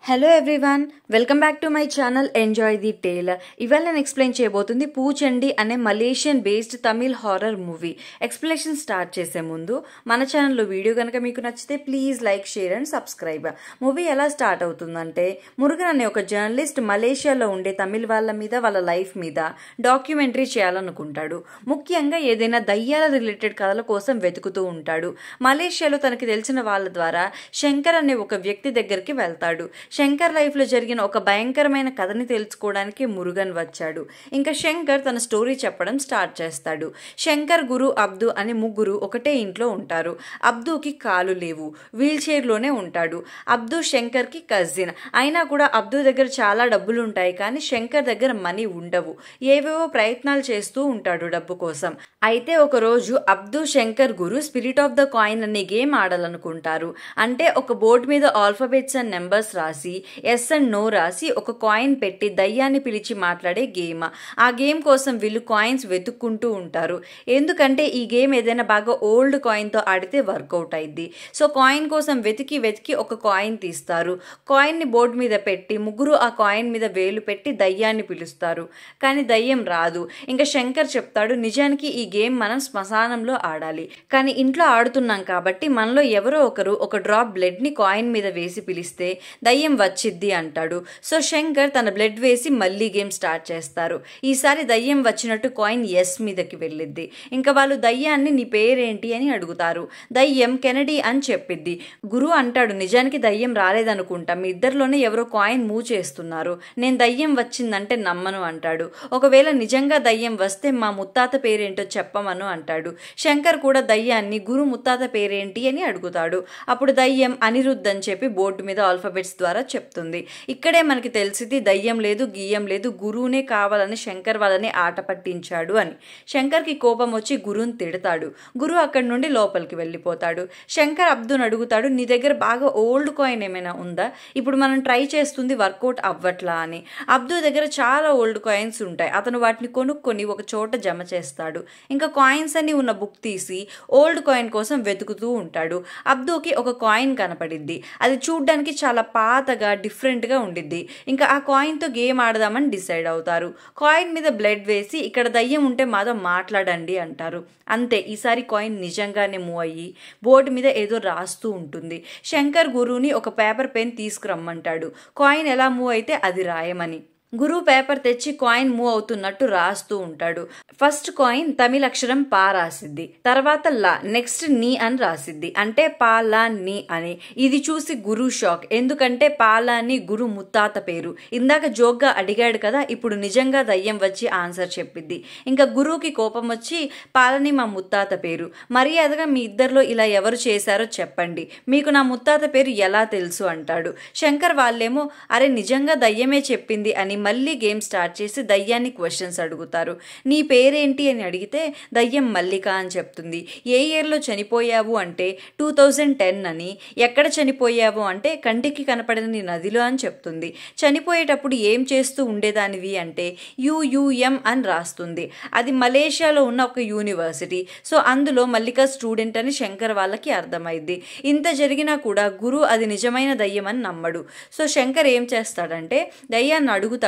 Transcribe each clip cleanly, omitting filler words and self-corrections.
Hello everyone, welcome back to my channel enjoy the tale. ఇవాళ నేను explain చేయబోతుంది పూచండి అనే Malaysian based Tamil horror movie. Explanation start చేసే ముందు మన ఛానల్లో వీడియో కనుక మీకు నచ్చితే please like, share and subscribe. Movie ఎలా స్టార్ట్ అవుతుందంటే, మురుగన్ అనే ఒక జర్నలిస్ట్ మలేషియాలో ఉండే తమిళ్ వాళ్ళ మీద, వాళ్ళ లైఫ్ మీద డాక్యుమెంటరీ చేయాలనుకుంటాడు. ముఖ్యంగా ఏదైనా దయ్యాల రిలేటెడ్ కథల కోసం వెతుకుతూ ఉంటాడు. మలేషియాలో తనకి తెలిసిన వాళ్ళ ద్వారా శంకర్ అనే ఒక వ్యక్తి దగ్గరికి వెళ్తాడు. శంకర్ లైఫ్ లో జరిగిన ఒక భయంకరమైన కథని తెలుసుకోవడానికి మురుగన్ వచ్చాడు. ఇంకా శంకర్ తన స్టోరీ చెప్పడం స్టార్ట్ చేస్తాడు. శంకర్, గురు, అబ్దు అనే ముగ్గురు ఒకటే ఇంట్లో ఉంటారు. అబ్దుకి కాలు లేవు, వీల్ చైర్ లోనే ఉంటాడు. అబ్దు శంకర్ కి కజిన్. అయినా కూడా అబ్దు దగ్గర చాలా డబ్బులు ఉంటాయి, కానీ శంకర్ దగ్గర మనీ ఉండవు. ఏవేవో ప్రయత్నాలు చేస్తూ ఉంటాడు డబ్బు కోసం. అయితే ఒక రోజు అబ్దు, శంకర్, గురు స్పిరిట్ ఆఫ్ ద కాయిన్ అనే గేమ్ ఆడాలనుకుంటారు. అంటే ఒక బోర్డు మీద ఆల్ఫాబెట్స్ అండ్ నెంబర్స్ రాసి, ఎస్ అండ్ నో రాసి ఒక కాయిన్ పెట్టి దయ్యాన్ని పిలిచి మాట్లాడే గేమ్. ఆ గేమ్ కోసం వీళ్ళు కాయిన్స్ వెతుక్కుంటూ ఉంటారు. ఎందుకంటే ఈ గేమ్ ఏదైనా బాగా ఓల్డ్ కాయిన్ తో ఆడితే వర్కౌట్ అయింది. సో కాయిన్ కోసం వెతికి వెతికి ఒక కాయిన్ తీస్తారు. కాయిన్ ని బోర్డు మీద పెట్టి ముగ్గురు ఆ కాయిన్ మీద వేలు పెట్టి దయ్యాన్ని పిలుస్తారు. కానీ దయ్యం రాదు. ఇంకా శంకర్ చెప్తాడు, నిజానికి ఈ గేమ్ మనం శ్మశానంలో ఆడాలి, కానీ ఇంట్లో ఆడుతున్నాం కాబట్టి మనలో ఎవరో ఒకరు ఒక డ్రాప్ బ్లడ్ ని కాయిన్ మీద వేసి పిలిస్తే దయ్యం వచ్చిద్ది అంటాడు. సో శంకర్ తన బ్లడ్ వేసి మళ్ళీ గేమ్ స్టార్ట్ చేస్తారు. ఈసారి దయ్యం వచ్చినట్టు కాయిన్ ఎస్ మీదకి వెళ్ళిద్ది. ఇంకా వాళ్ళు దయ్యాన్ని నీ పేరేంటి అని అడుగుతారు. దయ్యం కెనడీ అని చెప్పిద్ది. గురు అంటాడు, నిజానికి దయ్యం రాలేదనుకుంటా, మీ ఇద్దరిలోనే ఎవరో కాయిన్ మూవ్ చేస్తున్నారు, నేను దయ్యం వచ్చిందంటే నమ్మను అంటాడు. ఒకవేళ నిజంగా దయ్యం వస్తే మా ముత్తాత పేరేంటో చెప్పమను అంటాడు. శంకర్ కూడా దయ్యాన్ని గురు ముత్తాత పేరేంటి అని అడుగుతాడు. అప్పుడు దయ్యం అనిరుద్ధ్ అని చెప్పి బోర్డు మీద ఆల్ఫాబెట్స్ ద్వారా చెప్తుంది. ఇక్కడే మనకి తెలిసింది దయ్యం లేదు, గియ్యం లేదు, గురువునే కావాలని శంకర్ వాళ్ళని ఆట పట్టించాడు అని. శంకర్ కి కోపం వచ్చి గురువుని తిడతాడు. గురు అక్కడి నుండి లోపలికి వెళ్ళిపోతాడు. శంకర్ అబ్దుని అడుగుతాడు, నీ దగ్గర బాగా ఓల్డ్ కాయిన్ ఏమైనా ఉందా, ఇప్పుడు మనం ట్రై చేస్తుంది వర్కౌట్ అవ్వట్లా అని. అబ్దు దగ్గర చాలా ఓల్డ్ కాయిన్స్ ఉంటాయి. అతను వాటిని కొనుక్కొని ఒక చోట జమ చేస్తాడు. ఇంకా కాయిన్స్ అన్ని ఉన్న బుక్ తీసి ఓల్డ్ కాయిన్ కోసం వెతుకుతూ ఉంటాడు. అబ్దుకి ఒక కాయిన్ కనపడిద్ది. అది చూడ్డానికి చాలా పాతగా డిఫరెంట్ గా ఉండిద్ది. ఇంకా ఆ కాయిన్ తో గేమ్ ఆడదామని డిసైడ్ అవుతారు. కాయిన్ మీద బ్లడ్ వేసి ఇక్కడ దయ్యం ఉంటే మాతో మాట్లాడండి అంటారు. అంతే, ఈసారి కాయిన్ నిజంగానే మూవ్ అయ్యి బోర్డు మీద ఏదో రాస్తూ ఉంటుంది. శంకర్ గురువుని ఒక పేపర్ పెన్ తీసుకురమ్మంటాడు. కాయిన్ ఎలా మూవ్ అయితే అది రాయమని. గురువు పేపర్ తెచ్చి కాయిన్ మూవ్ అవుతున్నట్టు రాస్తూ ఉంటాడు. ఫస్ట్ కాయిన్ తమిళ అక్షరం పా రాసిద్ది, తర్వాత లా, నెక్స్ట్ నీ అని రాసిద్ది. అంటే పాలా నీ అని. ఇది చూసి గురు షాక్. ఎందుకంటే పాలాని గురు ముత్తాత పేరు. ఇందాక జోక్గా అడిగాడు కదా, ఇప్పుడు నిజంగా దయ్యం వచ్చి ఆన్సర్ చెప్పిద్ది. ఇంకా గురువుకి కోపం వచ్చి, పాలని మా ముత్తాత పేరు, మర్యాదగా మీ ఇద్దరిలో ఇలా ఎవరు చేశారో చెప్పండి, మీకు నా ముత్తాత పేరు ఎలా తెలుసు అంటాడు. శంకర్ వాళ్ళేమో అరే నిజంగా దయ్యమే చెప్పింది అని మళ్ళీ గేమ్ స్టార్ట్ చేసి దయ్యాన్ని క్వశ్చన్స్ అడుగుతారు. నీ పేరేంటి అని అడిగితే దయ్యం మల్లిక అని చెప్తుంది. ఏ ఇయర్లో చనిపోయావు అంటే 2010 అని. ఎక్కడ చనిపోయావు అంటే కంటికి కనపడని నీ నదిలో అని చెప్తుంది. చనిపోయేటప్పుడు ఏం చేస్తూ ఉండేదానివి అంటే UUM అని రాస్తుంది. అది మలేషియాలో ఉన్న ఒక యూనివర్సిటీ. సో అందులో మల్లిక స్టూడెంట్ అని శంకర్ వాళ్ళకి అర్థమైంది. ఇంత జరిగినా కూడా గురు అది నిజమైన దయ్యం అని నమ్మడు. సో శంకర్ ఏం చేస్తాడంటే దయ్యాన్ని అడుగుతాడు,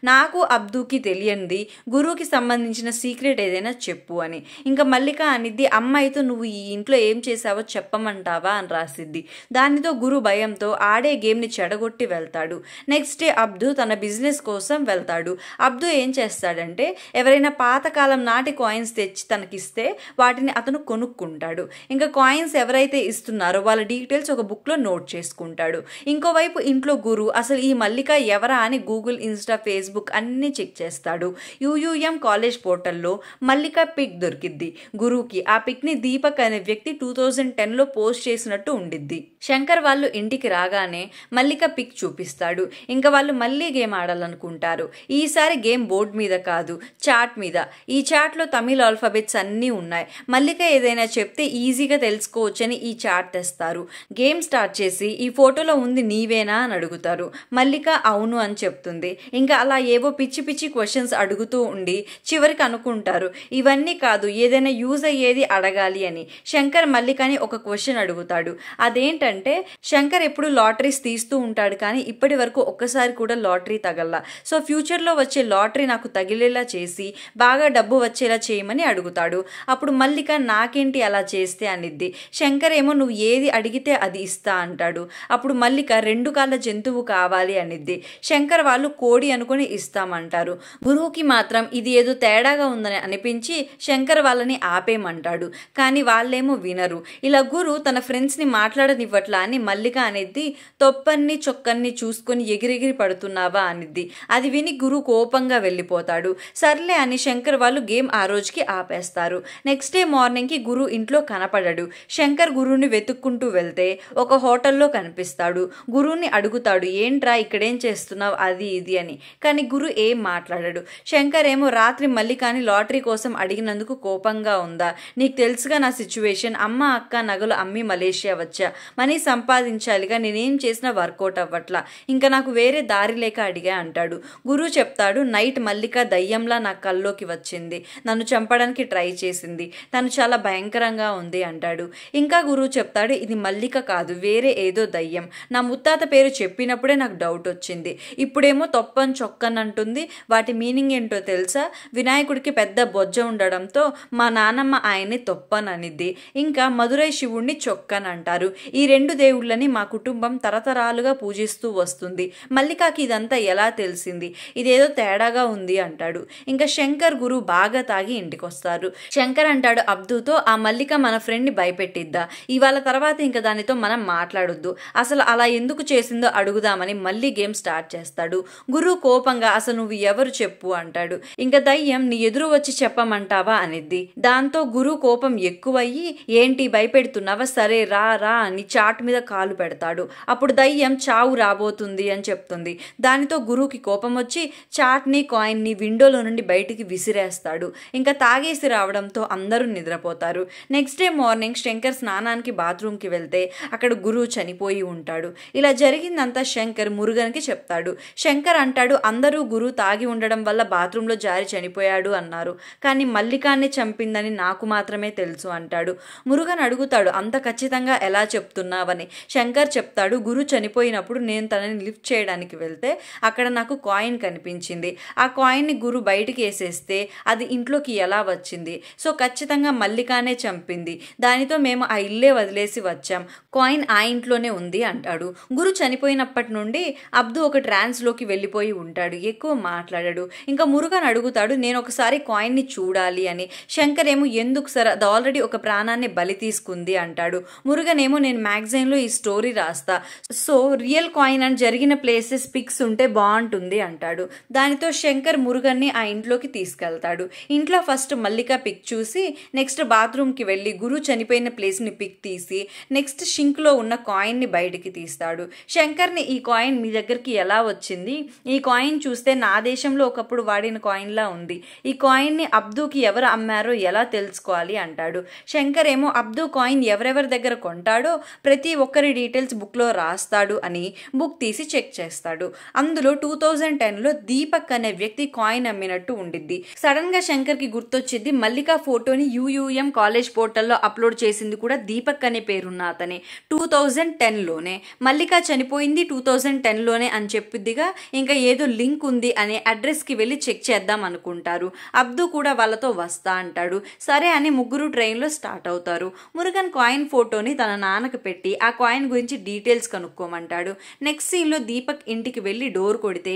నాకు అబ్దుకి తెలియంది గురువుకి సంబంధించిన సీక్రెట్ ఏదైనా చెప్పు అని. ఇంకా మల్లిక అనిద్ది, అమ్మాయితో నువ్వు ఈ ఇంట్లో ఏం చేసావో చెప్పమంటావా అని రాసిద్ది. దానితో గురు భయంతో ఆడే గేమ్ ని చెడగొట్టి వెళ్తాడు. నెక్స్ట్ డే అబ్దు తన బిజినెస్ కోసం వెళ్తాడు. అబ్దు ఏం చేస్తాడంటే ఎవరైనా పాతకాలం నాటి కాయిన్స్ తెచ్చి తనకిస్తే వాటిని అతను కొనుక్కుంటాడు. ఇంకా కాయిన్స్ ఎవరైతే ఇస్తున్నారో వాళ్ళ డీటెయిల్స్ ఒక బుక్ లో నోట్ చేసుకుంటాడు. ఇంకోవైపు ఇంట్లో గురు అసలు ఈ మల్లిక ఎవరా అని గూగుల్, ఇన్స్టా, ఫేస్బుక్ అన్ని చెక్ చేస్తాడు. UUM కాలేజ్ పోర్టల్లో మల్లిక పిక్ దొరికిద్ది గురువుకి. ఆ పిక్ ని దీపక్ అనే వ్యక్తి 2010లో పోస్ట్ చేసినట్టు ఉండిద్ది. శంకర్ వాళ్ళు ఇంటికి రాగానే మల్లిక పిక్ చూపిస్తాడు. ఇంకా వాళ్ళు మళ్ళీ గేమ్ ఆడాలనుకుంటారు. ఈసారి గేమ్ బోర్డు మీద కాదు, చాట్ మీద. ఈ చాట్ లో తమిళ ఆల్ఫాబెట్స్ అన్నీ ఉన్నాయి. మల్లిక ఏదైనా చెప్తే ఈజీగా తెలుసుకోవచ్చని ఈ చాట్ తెస్తారు. గేమ్ స్టార్ట్ చేసి ఈ ఫోటోలో ఉంది నీవేనా అని అడుగుతారు. మల్లిక అవును అని చెప్తుంది. ఇంకా అలా ఏవో పిచ్చి పిచ్చి క్వశ్చన్స్ అడుగుతూ ఉండి చివరికి అనుకుంటారు ఇవన్నీ కాదు ఏదైనా యూజ్ అయ్యేది అడగాలి అని. శంకర్ మల్లికని ఒక క్వశ్చన్ అడుగుతాడు. అదేంటంటే శంకర్ ఎప్పుడు లాటరీస్ తీస్తూ ఉంటాడు కానీ ఇప్పటి వరకు ఒక్కసారి కూడా లాటరీ తగల్లా. సో ఫ్యూచర్లో వచ్చే లాటరీ నాకు తగిలేలా చేసి బాగా డబ్బు వచ్చేలా చేయమని అడుగుతాడు. అప్పుడు మల్లిక నాకేంటి అలా చేస్తే అనిద్ది. శంకర్ ఏమో నువ్వు ఏది అడిగితే అది ఇస్తా అంటాడు. అప్పుడు మల్లిక 2 కాళ్ళ జంతువు కావాలి అనిద్ది. శంకర్ వాళ్ళు కోడి అనుకుని ఇస్తామంటారు. గురువుకి మాత్రం ఇది ఏదో తేడాగా ఉందని అనిపించి శంకర్ వాళ్ళని ఆపేయమంటాడు. కానీ వాళ్ళేమో వినరు. ఇలా గురు తన ఫ్రెండ్స్ని మాట్లాడనివ్వట్లా అని మల్లిక అనేది తొప్పన్ని చొక్కన్ని చూసుకొని ఎగిరెగిరి పడుతున్నావా అనిద్ది. అది విని గురు కోపంగా వెళ్ళిపోతాడు. సర్లే అని శంకర్ వాళ్ళు గేమ్ ఆ రోజుకి ఆపేస్తారు. నెక్స్ట్ డే మార్నింగ్కి గురు ఇంట్లో కనపడడు. శంకర్ గురువుని వెతుక్కుంటూ వెళ్తే ఒక హోటల్లో కనిపిస్తాడు. గురువుని అడుగుతాడు ఏంట్రా ఇక్కడేం చేస్తున్నావు అది ఇది అని. కానీ గురు ఏం మాట్లాడాడు. శంకర్ ఏమో రాత్రి మల్లికాని లాటరీ కోసం అడిగినందుకు కోపంగా ఉందా, నీకు తెలుసుగా నా సిచ్యువేషన్, అమ్మ అక్క నగలు అమ్మి మలేషియా వచ్చా, మనీ సంపాదించాలిగా, నేనేం చేసినా వర్కౌట్ అవ్వట్లా, ఇంకా నాకు వేరే దారి లేక అడిగా అంటాడు. గురువు చెప్తాడు నైట్ మల్లిక దయ్యంలా నా కల్లోకి వచ్చింది, నన్ను చంపడానికి ట్రై చేసింది, తను చాలా భయంకరంగా ఉంది అంటాడు. ఇంకా గురువు చెప్తాడు ఇది మల్లిక కాదు వేరే ఏదో దయ్యం, నా ముత్తాత పేరు చెప్పినప్పుడే నాకు డౌట్ వచ్చింది, ఇప్పుడేమో తొప్పని చొక్కని అంటుంది, వాటి మీనింగ్ ఏంటో తెలుసా, వినాయకుడికి పెద్ద బొజ్జ ఉండడంతో మా నానమ్మ ఆయన్ని తొప్పని అనిద్ది, ఇంకా మధురై శివుణ్ణి చొక్కని అంటారు. ఈ 2 దేవుళ్ళని మా కుటుంబం తరతరాలుగా పూజిస్తూ వస్తుంది, మల్లికాకి ఇదంతా ఎలా తెలిసింది, ఇదేదో తేడాగా ఉంది అంటాడు. ఇంకా శంకర్ గురు బాగా తాగి ఇంటికొస్తారు. శంకర్ అంటాడు అబ్దుతో ఆ మల్లిక మన ఫ్రెండ్ని భయపెట్టిద్దా, ఇవాళ తర్వాత ఇంకా దానితో మనం మాట్లాడొద్దు, అసలు అలా ఎందుకు చేసిందో అడుగుదామని మళ్ళీ గేమ్ స్టార్ట్ చేస్తాడు. గురు కోపంగా అసలు నువ్వు ఎవరు చెప్పు అంటాడు. ఇంకా దయ్యం నీ ఎదురు వచ్చి చెప్పమంటావా అనిద్ది. దాంతో గురు కోపం ఎక్కువయ్యి ఏంటి భయపెడుతున్నావా, సరే రా రా అని చాట్ మీద కాలు పెడతాడు. అప్పుడు దయ్యం చావు రాబోతుంది అని చెప్తుంది. దానితో గురువుకి కోపం వచ్చి చాట్ని కాయిన్ని విండోలో నుండి బయటికి విసిరేస్తాడు. ఇంకా తాగేసి రావడంతో అందరూ నిద్రపోతారు. నెక్స్ట్ డే మార్నింగ్ శంకర్ స్నానానికి బాత్రూమ్కి వెళ్తే అక్కడ గురువు చనిపోయి ఉంటాడు. ఇలా జరిగిందంతా శంకర్ మురుగన్కి చెప్తాడు. శంకర్ అంటాడు అందరూ గురువు తాగి ఉండడం వల్ల బాత్రూంలో జారి చనిపోయాడు అన్నారు, కానీ మల్లికాన్ని చంపిందని నాకు మాత్రమే తెలుసు అంటాడు. మురుగన్ అడుగుతాడు అంత ఖచ్చితంగా ఎలా చెప్తున్నావని. శంకర్ చెప్తాడు గురు చనిపోయినప్పుడు నేను తనని లిఫ్ట్ చేయడానికి వెళ్తే అక్కడ నాకు కాయిన్ కనిపించింది, ఆ కాయిన్ని గురు బయటికి వేసేస్తే అది ఇంట్లోకి ఎలా వచ్చింది, సో ఖచ్చితంగా మల్లికానే చంపింది, దానితో మేము ఆ ఇల్లే వదిలేసి వచ్చాం, కాయిన్ ఆ ఇంట్లోనే ఉంది అంటాడు. గురు చనిపోయినప్పటి నుండి అబ్దు ఒక ట్రాన్స్లోకి వెళ్ళిపోయి ఉంటాడు, ఎక్కువ మాట్లాడాడు. ఇంకా మురుగన్ అడుగుతాడు నేను ఒకసారి కాయిన్ని చూడాలి అని. శంకర్ ఏమో ఎందుకు సార్, అది ఆల్రెడీ ఒక ప్రాణాన్ని బలి తీసుకుంది అంటాడు. మురుగన్ ఏమో నేను మ్యాగజైన్లో ఈ స్టోరీ రాస్తా, సో రియల్ కాయిన్ అని జరిగిన ప్లేసెస్ పిక్స్ ఉంటే బాగుంటుంది అంటాడు. దానితో శంకర్ మురుగన్ని ఆ ఇంట్లోకి తీసుకెళ్తాడు. ఇంట్లో ఫస్ట్ మల్లిక పిక్ చూసి నెక్స్ట్ బాత్రూమ్కి వెళ్ళి గురు చనిపోయిన ప్లేస్ని పిక్ తీసి నెక్స్ట్ షింక్లో ఉన్న కాయిన్ని బయటికి తీస్తాడు. శంకర్ని ఈ కాయిన్ మీ దగ్గరికి ఎలా వచ్చింది, ఈ కాయిన్ చూస్తే నా దేశంలో ఒకప్పుడు వాడిన కాయిన్లా ఉంది, ఈ కాయిన్ని అబ్దుకి ఎవరు అమ్మారో ఎలా తెలుసుకోవాలి అంటాడు. శంకర్ ఏమో అబ్దు కాయిన్ ఎవరెవరి దగ్గర కొంటాడో ప్రతి ఒక్కరి డీటెయిల్స్ బుక్లో రాస్తాడు అని బుక్ తీసి చెక్ చేస్తాడు. అందులో 2010లో దీపక్ అనే వ్యక్తి కాయిన్ అమ్మినట్టు ఉండిద్ది. సడన్ గా శంకర్ కి గుర్తొచ్చింది మల్లిక ఫోటోని యూయూఎం కాలేజ్ పోర్టల్లో అప్లోడ్ చేసింది కూడా దీపక్ అనే పేరున్న అతనే, 2010లోనే. మల్లిక చనిపోయింది 2010లోనే అని చెప్పిద్దిగా, ఇంకా ఏదో లింక్ ఉంది అనే అడ్రస్ కి వెళ్ళి చెక్ చేద్దాం అనుకుంటారు. అబ్దు కూడా వాళ్ళతో వస్తా అంటాడు. సరే అని ముగ్గురు ట్రైన్లో స్టార్ట్ అవుతారు. మురుగన్ కాయిన్ ఫోటోని తన నాన్నకు పెట్టి ఆ కాయిన్ గురించి డీటెయిల్స్ కనుక్కోమంటాడు. నెక్స్ట్ సీన్ లో దీపక్ ఇంటికి వెళ్ళి డోర్ కొడితే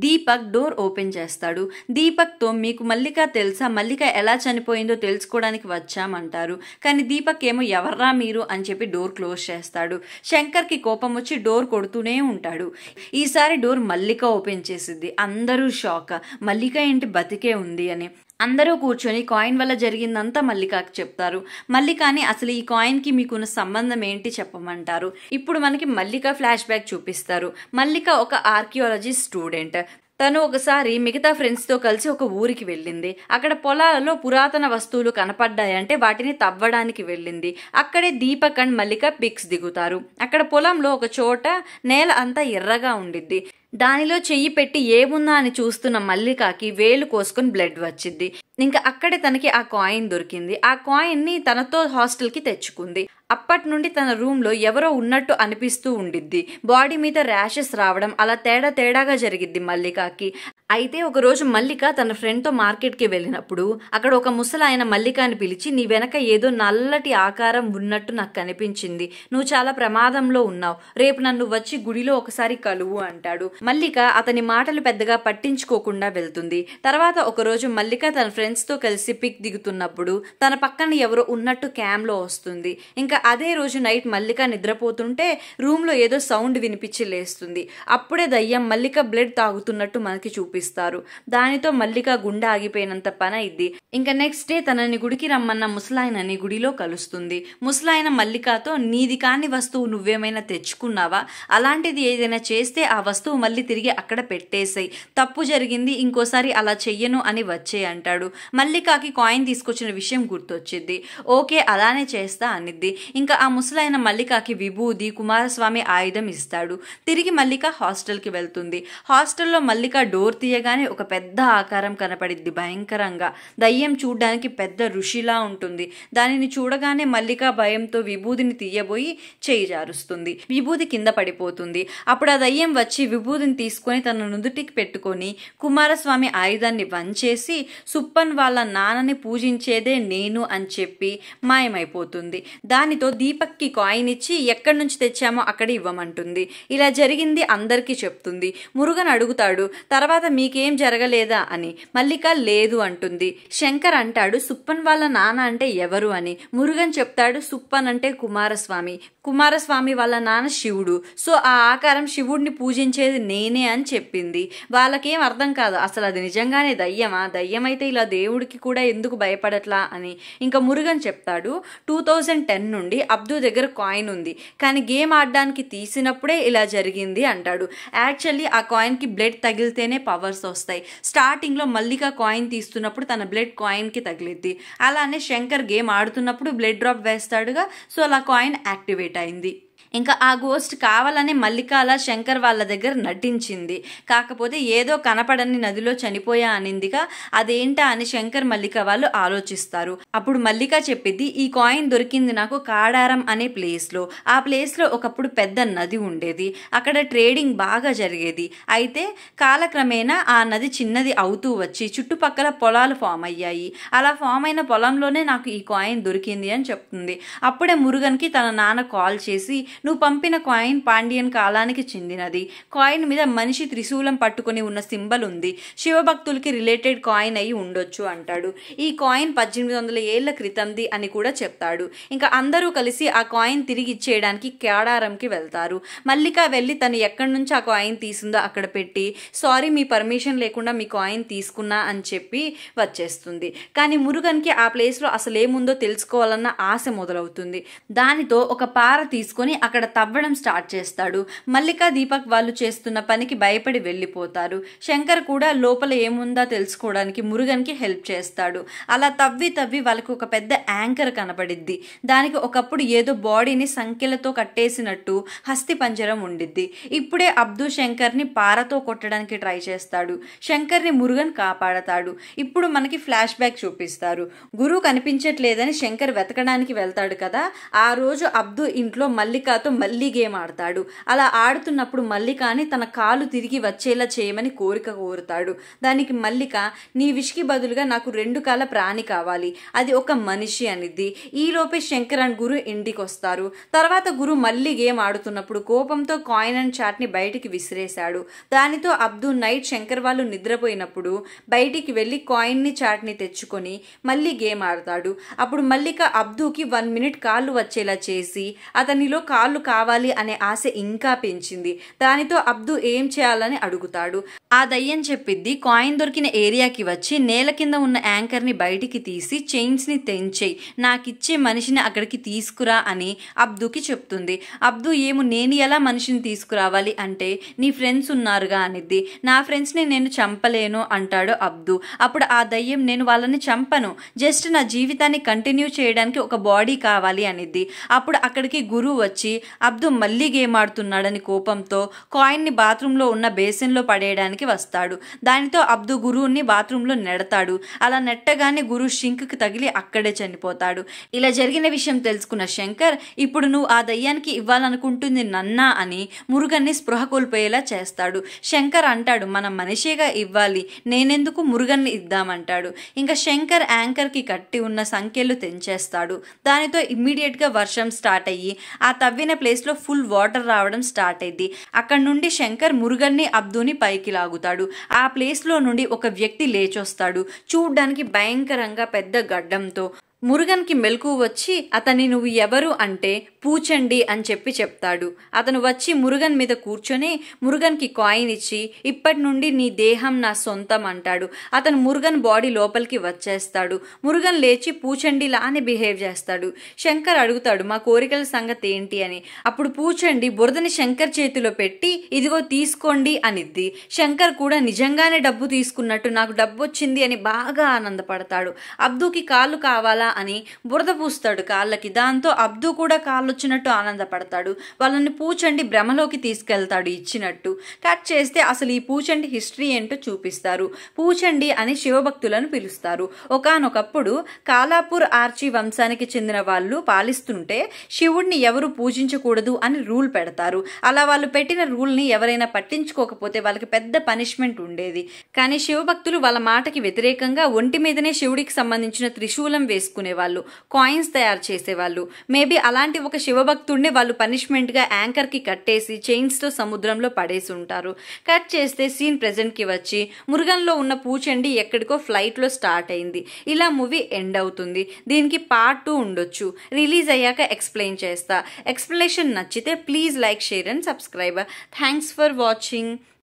దీపక్ డోర్ ఓపెన్ చేస్తాడు. దీపక్ తో మీకు మల్లిక తెలుసా, మల్లిక ఎలా చనిపోయిందో తెలుసుకోవడానికి వచ్చామంటారు. కానీ దీపక్ ఏమో ఎవర్రా మీరు అని చెప్పి డోర్ క్లోజ్ చేస్తాడు. శంకర్ కి కోపం వచ్చి డోర్ కొడుతూనే ఉంటాడు. ఈసారి డోర్ మల్లిక ఓపెన్ చేసిద్ది. అందరూ షాక్, మల్లిక ఏంటి బతికే ఉంది అని. అందరూ కూర్చొని కాయిన్ వల్ల జరిగిందంతా మల్లికాకి చెప్తారు. మల్లికాని అసలు ఈ కాయిన్కి మీకున్న సంబంధం ఏంటి చెప్పమంటారు. ఇప్పుడు మనకి మల్లిక ఫ్లాష్ బ్యాక్ చూపిస్తారు. మల్లిక ఒక ఆర్కియాలజీ స్టూడెంట్. తను ఒకసారి మిగతా ఫ్రెండ్స్తో కలిసి ఒక ఊరికి వెళ్ళింది. అక్కడ పొలాలలో పురాతన వస్తువులు కనపడ్డాయంటే వాటిని తవ్వడానికి వెళ్ళింది. అక్కడే దీపక్ అండ్ మల్లిక పిక్స్ దిగుతారు. అక్కడ పొలంలో ఒక చోట నేల అంతా ఎర్రగా ఉండిద్ది. దానిలో చెయ్యి పెట్టి ఏముందా అని చూస్తున్న మల్లికకి వేలు కోసుకొని బ్లడ్ వచ్చింది. ఇంకా అక్కడే తనకి ఆ కాయిన్ దొరికింది. ఆ కాయిన్ ని తనతో హాస్టల్ కి తెచ్చుకుంది. అప్పటి నుండి తన రూమ్ లో ఎవరో ఉన్నట్టు అనిపిస్తూ ఉండిద్ది. బాడీ మీద ర్యాషెస్ రావడం అలా తేడాగా జరిగిద్ది మల్లికకి. అయితే ఒక రోజు మల్లిక తన ఫ్రెండ్ తో మార్కెట్ కి వెళ్ళినప్పుడు అక్కడ ఒక ముసలాయన మల్లికని పిలిచి, నీ వెనక ఏదో నల్లటి ఆకారం ఉన్నట్టు నాకు కనిపించింది, నువ్వు చాలా ప్రమాదంలో ఉన్నావు, రేపు నన్ను వచ్చి గుడిలో ఒకసారి కలువు అంటాడు. మల్లిక అతని మాటలు పెద్దగా పట్టించుకోకుండా వెళ్తుంది. తర్వాత ఒక రోజు మల్లిక తన ఫ్రెండ్స్ తో కలిసి పిక్ దిగుతున్నప్పుడు తన పక్కన ఎవరో ఉన్నట్టు క్యామ్ లో వస్తుంది. ఇంకా అదే రోజు నైట్ మల్లిక నిద్రపోతుంటే రూమ్ లో ఏదో సౌండ్ వినిపించి లేస్తుంది. అప్పుడే దయ్యం మల్లిక బ్లడ్ తాగుతున్నట్టు మనకి చూపిస్తారు. దానితో మల్లిక గుండె ఆగిపోయినంత పని అయింది. ఇంకా నెక్స్ట్ డే తనని గుడికి రమ్మన్న ముసలాయనని గుడిలో కలుస్తుంది. ముసలాయన మల్లికతో, నీది కాని వస్తువు నువ్వేమైనా తెచ్చుకున్నావా, అలాంటిది ఏదైనా చేస్తే ఆ వస్తువు మళ్ళీ తిరిగి అక్కడ పెట్టేసాయి, తప్పు జరిగింది, ఇంకోసారి అలా చెయ్యను అని వచ్చే అంటాడు. మల్లికకి కాయిన్ తీసుకొచ్చిన విషయం గుర్తొచ్చింది. ఓకే అలానే చేస్తా అనిద్ది. ఇంకా ఆ ముసలాయన మల్లికకి విభూది, కుమారస్వామి ఆయుధం ఇస్తాడు. తిరిగి మల్లిక హాస్టల్ కి వెళ్తుంది. హాస్టల్లో మల్లిక డోర్ తీయగానే ఒక పెద్ద ఆకారం కనపడిద్ది భయంకరంగా. దయ్యం చూడ్డానికి పెద్ద ఋషిలా ఉంటుంది. దానిని చూడగానే మల్లిక భయంతో విభూదిని తీయబోయి చేయి జారుస్తుంది. విభూది కింద పడిపోతుంది. అప్పుడు ఆ దయ్యం వచ్చి విభూదిని తీసుకొని తన నుదుటికి పెట్టుకొని కుమారస్వామి ఆయుధాన్ని వంచేసి, సుప్పన్ వాళ్ళ నాన్నని పూజించేదే నేను అని చెప్పి మాయమైపోతుంది. దానితో దీపక్ కి కాయిన్ ఇచ్చి ఎక్కడి నుంచి తెచ్చామో అక్కడ ఇవ్వమంటుంది. ఇలా జరిగింది అందరికీ చెప్తుంది. మురుగన్ అడుగుతాడు, తర్వాత మీకేం జరగలేదా అని. మల్లిక లేదు అంటుంది. శంకర్ అంటాడు, సుప్పన్ వాళ్ళ నాన్న అంటే ఎవరు అని. మురుగన్ చెప్తాడు, సుప్పన్ అంటే కుమారస్వామి, కుమారస్వామి వాళ్ళ నాన్న శివుడు, సో ఆ ఆకారం శివుడిని పూజించేది నేనే అని చెప్పింది. వాళ్ళకేం అర్థం కాదు, అసలు అది నిజంగానే దయ్యమా, దయ్యమైతే ఇలా దేవుడికి కూడా ఎందుకు భయపడట్లా అని. ఇంకా మురుగన్ చెప్తాడు, 2010 నుండి అబ్దు దగ్గర కాయిన్ ఉంది, కానీ గేమ్ ఆడడానికి తీసినప్పుడే ఇలా జరిగింది అంటాడు. యాక్చువల్లీ ఆ కాయిన్ కి బ్లడ్ తగిలితేనే పవర్స్ వస్తాయి. స్టార్టింగ్ లో మల్లిక కాయిన్ తీస్తున్నప్పుడు తన బ్లడ్ కాయిన్ కి తగిలిద్ది. అలానే శంకర్ గేమ్ ఆడుతున్నప్పుడు బ్లడ్ డ్రాప్ వేస్తాడుగా, సో అలా కాయిన్ యాక్టివేట్ అయింది. ఇంకా ఆ గోస్ట్ కావాలని మల్లిక అలా శంకర్ వాళ్ళ దగ్గర నటించింది. కాకపోతే ఏదో కనపడని నదిలో చనిపోయా అనిందిగా, అదేంటా అని శంకర్ మల్లిక వాళ్ళు ఆలోచిస్తారు. అప్పుడు మల్లిక చెప్పిద్ది, ఈ కాయిన్ దొరికింది నాకు కాడారం అనే ప్లేస్ లో. ఆ ప్లేస్ లో ఒకప్పుడు పెద్ద నది ఉండేది, అక్కడ ట్రేడింగ్ బాగా జరిగేది. అయితే కాలక్రమేణా ఆ నది చిన్నది అవుతూ వచ్చి చుట్టుపక్కల పొలాలు ఫామ్ అయ్యాయి. అలా ఫామ్ అయిన పొలంలోనే నాకు ఈ కాయిన్ దొరికింది అని చెప్తుంది. అప్పుడే మురుగన్ కి తన నాన్న కాల్ చేసి, నువ్వు పంపిన కాయిన్ పాండ్యన్ కాలానికి చెందినది, కాయిన్ మీద మనిషి త్రిశూలం పట్టుకుని ఉన్న సింబల్ ఉంది, శివభక్తులకి రిలేటెడ్ కాయిన్ అయి ఉండొచ్చు అంటాడు. ఈ కాయిన్ 1800 ఏళ్ల క్రితంది అని కూడా చెప్తాడు. ఇంకా అందరూ కలిసి ఆ కాయిన్ తిరిగి ఇచ్చేయడానికి కేడారంకి వెళ్తారు. మల్లిక వెళ్ళి తను ఎక్కడి నుంచి ఆ కాయిన్ తీసిందో అక్కడ పెట్టి, సారీ మీ పర్మిషన్ లేకుండా మీ కాయిన్ తీసుకున్నా అని చెప్పి వచ్చేస్తుంది. కానీ మురుగన్కి ఆ ప్లేస్ లో అసలు ఏముందో తెలుసుకోవాలన్న ఆశ మొదలవుతుంది. దానితో ఒక పార తీసుకొని అక్కడ తవ్వడం స్టార్ట్ చేస్తాడు. మల్లిక దీపక్ వాళ్ళు చేస్తున్న పనికి భయపడి వెళ్ళిపోతారు. శంకర్ కూడా లోపల ఏముందా తెలుసుకోవడానికి మురుగన్ కి హెల్ప్ చేస్తాడు. అలా తవ్వి వాళ్ళకి ఒక పెద్ద యాంకర్ కనపడిద్ది. దానికి ఒకప్పుడు ఏదో బాడీని సంఖ్యలతో కట్టేసినట్టు హస్తి పంజరం ఉండిద్ది. ఇప్పుడే అబ్దు శంకర్ ని పారతో కొట్టడానికి ట్రై చేస్తాడు. శంకర్ ని మురుగన్ కాపాడతాడు. ఇప్పుడు మనకి ఫ్లాష్ బ్యాక్ చూపిస్తారు. గురువు కనిపించట్లేదని శంకర్ వెతకడానికి వెళ్తాడు కదా, ఆ రోజు అబ్దు ఇంట్లో మల్లికతో మళ్ళీ గేమ్ ఆడతాడు. అలా ఆడుతున్నప్పుడు మల్లికని తన కాలు తిరిగి వచ్చేలా చేయమని కోరుతాడు. దానికి మల్లిక, నీ విష్కి బదులుగా నాకు 2 కాళ్ళ ప్రాణి కావాలి, అది ఒక మనిషి అనిద్ది. ఈలోపే శంకర్ అండ్ గురు ఇంటికి వస్తారు. తర్వాత గురు మళ్ళీ గేమ్ ఆడుతున్నప్పుడు కోపంతో కాయిన్ అండ్ చాట్ ని బయటికి విసిరేశాడు. దానితో అబ్దు నైట్ శంకర్ వాళ్ళు నిద్రపోయినప్పుడు బయటికి వెళ్లి కాయిన్ ని చాట్ ని తెచ్చుకొని మళ్ళీ గేమ్ ఆడతాడు. అప్పుడు మల్లిక అబ్దుకి 1 మినిట్ కాళ్ళు వచ్చేలా చేసి అతనిలో కాళ్ళు కావాలి అనే ఆశ ఇంకా పెంచింది. దానితో అబ్దు ఏం చేయాలని అడుగుతాడు. ఆ దయ్యం చెప్పిద్ది, కాయిన్ దొరికిన ఏరియాకి వచ్చి నేల కింద ఉన్న యాంకర్ ని బయటికి తీసి చైన్స్ ని తెంచేయి, నాకిచ్చే మనిషిని అక్కడికి తీసుకురా అని అబ్దుకి చెప్తుంది. అబ్దు ఏమో నేను ఎలా మనిషిని తీసుకురావాలి అంటే, నీ ఫ్రెండ్స్ ఉన్నారుగా అనిద్ది. నా ఫ్రెండ్స్ ని నేను చంపలేను అంటాడు అబ్దు. అప్పుడు ఆ దయ్యం, నేను వాళ్ళని చంపను, జస్ట్ నా జీవితాన్ని కంటిన్యూ చేయడానికి ఒక బాడీ కావాలి అనిద్ది. అప్పుడు అక్కడికి గురువు వచ్చి అబ్దు మళ్ళీ గేమ్ ఆడుతున్నాడని కోపంతో కాయిన్ని బాత్రూంలో ఉన్న బేసిన్లో పడేయడానికి వస్తాడు. దానితో అబ్దు గురువుని బాత్రూంలో నెడతాడు. అలా నెట్టగానే గురువు షింక్కి తగిలి అక్కడే చనిపోతాడు. ఇలా జరిగిన విషయం తెలుసుకున్న శంకర్ ఇప్పుడు నువ్వు ఆ దయ్యానికి ఇవ్వాలనుకుంటుంది నన్నా అని మురుగన్ని స్పృహ కోల్పోయేలా చేస్తాడు. శంకర్ అంటాడు, మనం మనిషిగా ఇవ్వాలి, నేనెందుకు మురుగన్ని ఇద్దామంటాడు. ఇంకా శంకర్ యాంకర్కి కట్టి ఉన్న సంఖ్యలు తెంచేస్తాడు. దానితో ఇమ్మీడియట్గా వర్షం స్టార్ట్ అయ్యి ఆ తవ్విన ప్లేస్లో ఫుల్ వాటర్ రావడం స్టార్ట్ అయింది. అక్కడ నుండి శంకర్ మురుగన్ని అబ్దుని పైకి లాగుతాడు. ఆ ప్లేస్లో నుండి ఒక వ్యక్తి లేచొస్తాడు. చూడ్డానికి భయంకరంగా పెద్ద గడ్డంతో. మురుగన్కి మెలకు వచ్చి అతన్ని నువ్వు ఎవరు అంటే పూచండి అని చెప్తాడు. అతను వచ్చి మురుగన్ మీద కూర్చొని మురుగన్కి కాయిన్ ఇచ్చి ఇప్పటి నుండి నీ దేహం నా సొంతం అంటాడు. అతను మురుగన్ బాడీ లోపలికి వచ్చేస్తాడు. మురుగన్ లేచి పూచండిలా అని బిహేవ్ చేస్తాడు. శంకర్ అడుగుతాడు, మా కోరికల సంగతి ఏంటి అని. అప్పుడు పూచండి బురదని శంకర్ చేతిలో పెట్టి ఇదిగో తీసుకోండి అనిద్ది. శంకర్ కూడా నిజంగానే డబ్బు తీసుకున్నట్టు నాకు డబ్బు వచ్చింది అని బాగా ఆనందపడతాడు. అబ్దుకి కాళ్ళు కావాలా అని బురద పూస్తాడు కాళ్ళకి. దాంతో అబ్దు కూడా కాళ్ళు వచ్చినట్టు ఆనందపడతాడు. వాళ్ళని పూచండి భ్రమలోకి తీసుకెళ్తాడు ఇచ్చినట్టు. కట్ చేస్తే అసలు ఈ పూచండి హిస్టరీ ఏంటో చూపిస్తారు. పూచండి అని శివభక్తులను పిలుస్తారు. ఒకానొకప్పుడు కాలాపూర్ ఆర్చి వంశానికి చెందిన వాళ్ళు పాలిస్తుంటే శివుడిని ఎవరు పూజించకూడదు అని రూల్ పెడతారు. అలా వాళ్ళు పెట్టిన రూల్ని ఎవరైనా పట్టించుకోకపోతే వాళ్ళకి పెద్ద పనిష్మెంట్ ఉండేది. కానీ శివభక్తులు వాళ్ళ మాటకి వ్యతిరేకంగా ఒంటి మీదనే శివుడికి సంబంధించిన త్రిశూలం వేసుకునేవాళ్ళు, కాయిన్స్ తయారు చేసేవాళ్ళు. మేబీ అలాంటి ఒక శివభక్తుడిని వాళ్ళు పనిష్మెంట్గా యాంకర్కి కట్టేసి చైన్స్తో సముద్రంలో పడేసి ఉంటారు. కట్ చేస్తే సీన్ ప్రెజెంట్కి వచ్చి మురుగన్లో ఉన్న పూచండి ఎక్కడికో ఫ్లైట్లో స్టార్ట్ అయింది. ఇలా మూవీ ఎండ్ అవుతుంది. దీనికి పార్ట్ 2 ఉండొచ్చు. రిలీజ్ అయ్యాక ఎక్స్ప్లెయిన్ చేస్తా. ఎక్స్ప్లెనేషన్ నచ్చితే please like, share and subscribe. Thanks for watching.